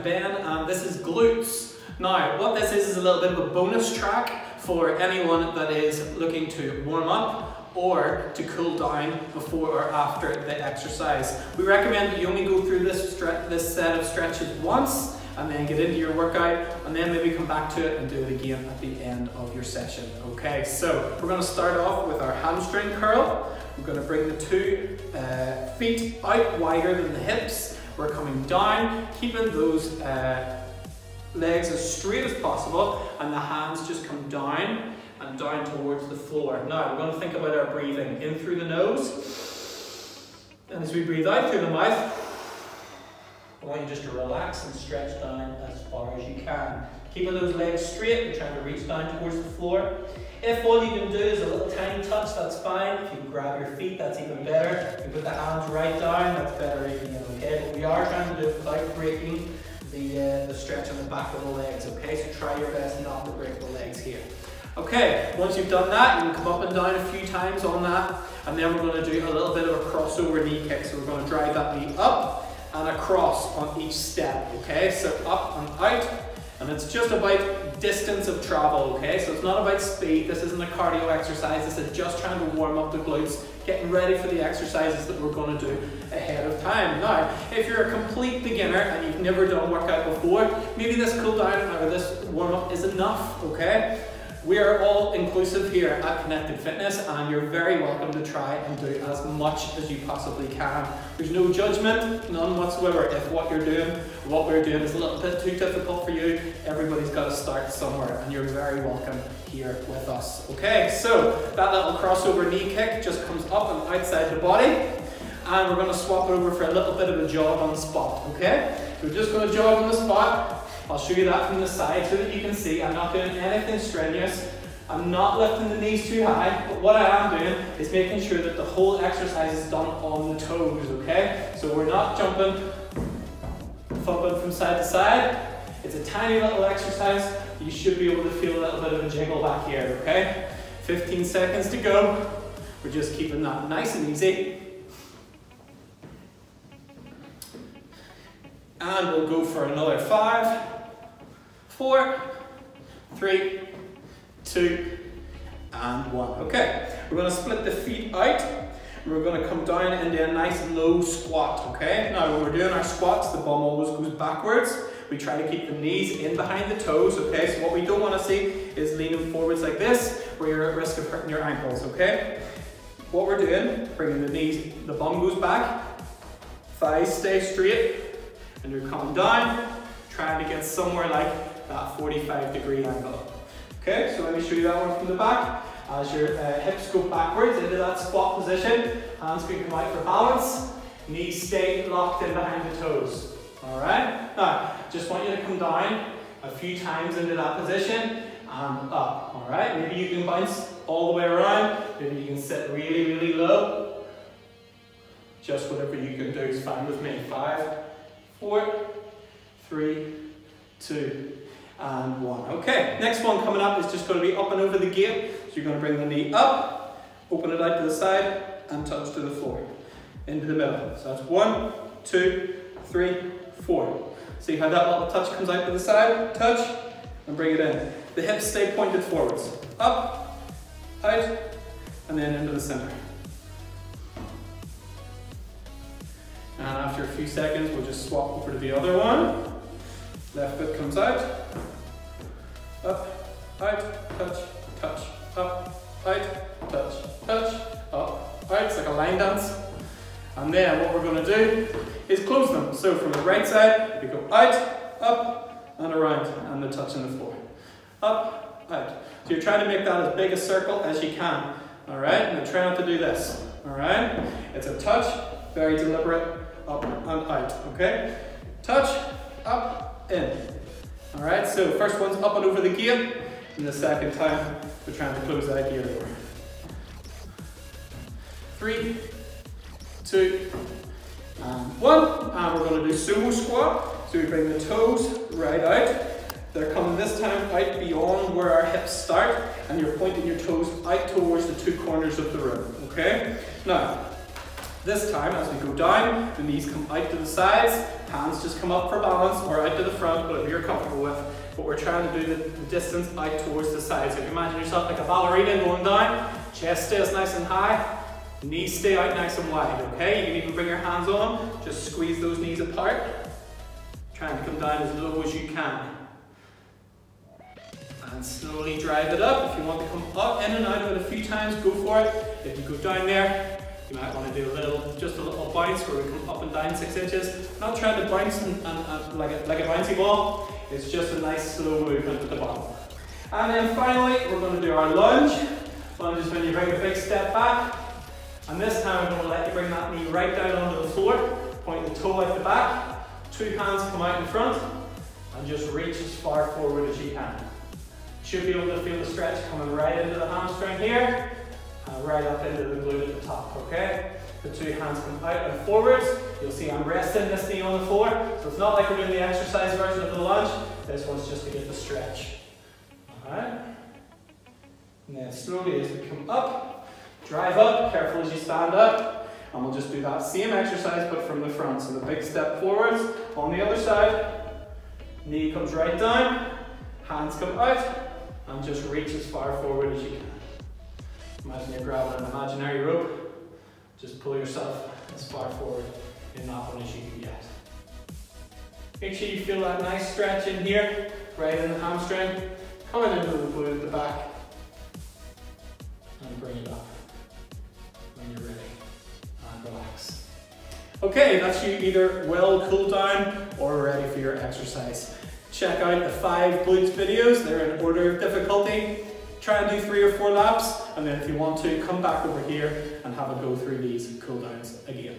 Ben, and this is glutes. Now, what this is a little bit of a bonus track for anyone that is looking to warm up or to cool down before or after the exercise. We recommend that you only go through this set of stretches once and then get into your workout and then maybe come back to it and do it again at the end of your session. Okay, so we're going to start off with our hamstring curl. We're going to bring the two feet out wider than the hips. We're coming down, keeping those legs as straight as possible, and the hands just come down and down towards the floor. Now we're going to think about our breathing. In through the nose, and as we breathe out through the mouth, I want you just to relax and stretch down as far as you can. Keeping those legs straight and trying to reach down towards the floor. If all you can do is a little tiny touch, that's fine. If you can grab your feet, that's even better. If you put the hands right down, that's better again, okay? But we are trying to do it without breaking the stretch on the back of the legs, okay? So try your best not to break the legs here. Okay, once you've done that, you can come up and down a few times on that, and then we're going to do a little bit of a crossover knee kick. So we're going to drive that knee up and across on each step, okay? So up and out, and it's just about distance of travel, okay? So it's not about speed, this isn't a cardio exercise, this is just trying to warm up the glutes, getting ready for the exercises that we're going to do ahead of time. Now, if you're a complete beginner and you've never done workout before, maybe this cool down or this warm up is enough, okay? We are all inclusive here at Connected Fitness, and you're very welcome to try and do as much as you possibly can. There's no judgment, none whatsoever. If what you're doing, what we're doing is a little bit too difficult for you, everybody's got to start somewhere, and you're very welcome here with us. Okay, so that little crossover knee kick just comes up and outside the body, and we're going to swap it over for a little bit of a jog on the spot, okay? So we're just going to jog on the spot. I'll show you that from the side so that you can see I'm not doing anything strenuous. I'm not lifting the knees too high, but what I am doing is making sure that the whole exercise is done on the toes, okay? So we're not jumping, thumping from side to side. It's a tiny little exercise. You should be able to feel a little bit of a jiggle back here, okay? 15 seconds to go. We're just keeping that nice and easy. And we'll go for another 5, 4, 3, 2, and 1. Okay, we're going to split the feet out. We're going to come down into a nice low squat, okay? Now when we're doing our squats, the bum always goes backwards. We try to keep the knees in behind the toes, okay? So what we don't want to see is leaning forwards like this, where you're at risk of hurting your ankles, okay? What we're doing, bringing the knees, the bum goes back, thighs stay straight, and you're coming down, trying to get somewhere like that 45-degree angle. Okay, so let me show you that one from the back. As your hips go backwards into that squat position, hands can come out for balance, knees stay locked in behind the toes. Alright, now just want you to come down a few times into that position and up. Alright, maybe you can bounce all the way around, maybe you can sit really, really low. Just whatever you can do is fine with me. 5, 4, 3, 2, and 1. Okay, next one coming up is just going to be up and over the gate. So you're going to bring the knee up, open it out to the side, and touch to the floor. Into the middle. So that's 1, 2, 3, 4. See how that little touch comes out to the side? Touch, and bring it in. The hips stay pointed forwards. Up, out, and then into the center. And after a few seconds, we'll just swap over to the other one. Left foot comes out. Up, out, touch, touch. Up, out, touch, touch. Up, out. It's like a line dance. And then what we're going to do is close them. So from the right side, we go out, up, and around, and the touch on the floor. Up, out. So you're trying to make that as big a circle as you can. Alright? Now try not to do this. Alright? It's a touch, very deliberate. Up and out, okay? Touch, up, in. Alright, so first one's up and over the gate, and the second time we're trying to close that gear over. 3, 2, and 1. And we're going to do sumo squat. So we bring the toes right out. They're coming this time out beyond where our hips start, and you're pointing your toes out towards the two corners of the room, okay? Now, this time, as we go down, the knees come out to the sides, Hands just come up for balance or out to the front, whatever you're comfortable with. But we're trying to do the distance out towards the side. So if you imagine yourself like a ballerina going down, chest stays nice and high, knees stay out nice and wide, okay? You can even bring your hands on, just squeeze those knees apart. Trying to come down as low as you can. And slowly drive it up. If you want to come up, in and out of it a few times, go for it. If you go down there, you might want to do just a little bounce where we come up and down 6 inches. Not trying to bounce like a bouncy ball. It's just a nice slow movement at the bottom. And then finally, we're going to do our lunge. Lunge is when you bring a big step back. And this time, I'm going to let you bring that knee right down onto the floor. Point the toe out the back. 2 hands come out in front. And just reach as far forward as you can. You should be able to feel the stretch coming right into the hamstring here. And right up into the glute at the top, okay? The 2 hands come out and forwards. You'll see I'm resting this knee on the floor. So it's not like we're doing the exercise version of the lunge. This one's just to get the stretch. Alright? And then slowly as we come up, drive up, careful as you stand up. And we'll just do that same exercise but from the front. So the big step forwards on the other side. Knee comes right down, hands come out, and just reach as far forward as you can. Imagine you're grabbing an imaginary rope. Just pull yourself as far forward in that one as you can get. Make sure you feel that nice stretch in here, right in the hamstring, coming into the glute at the back, and bring it up when you're ready, and relax. Okay, that's you either well cooled down or ready for your exercise. Check out the 5 glutes videos, they're in order of difficulty. Try and do 3 or 4 laps, and then if you want to, come back over here and have a go through these cool downs again.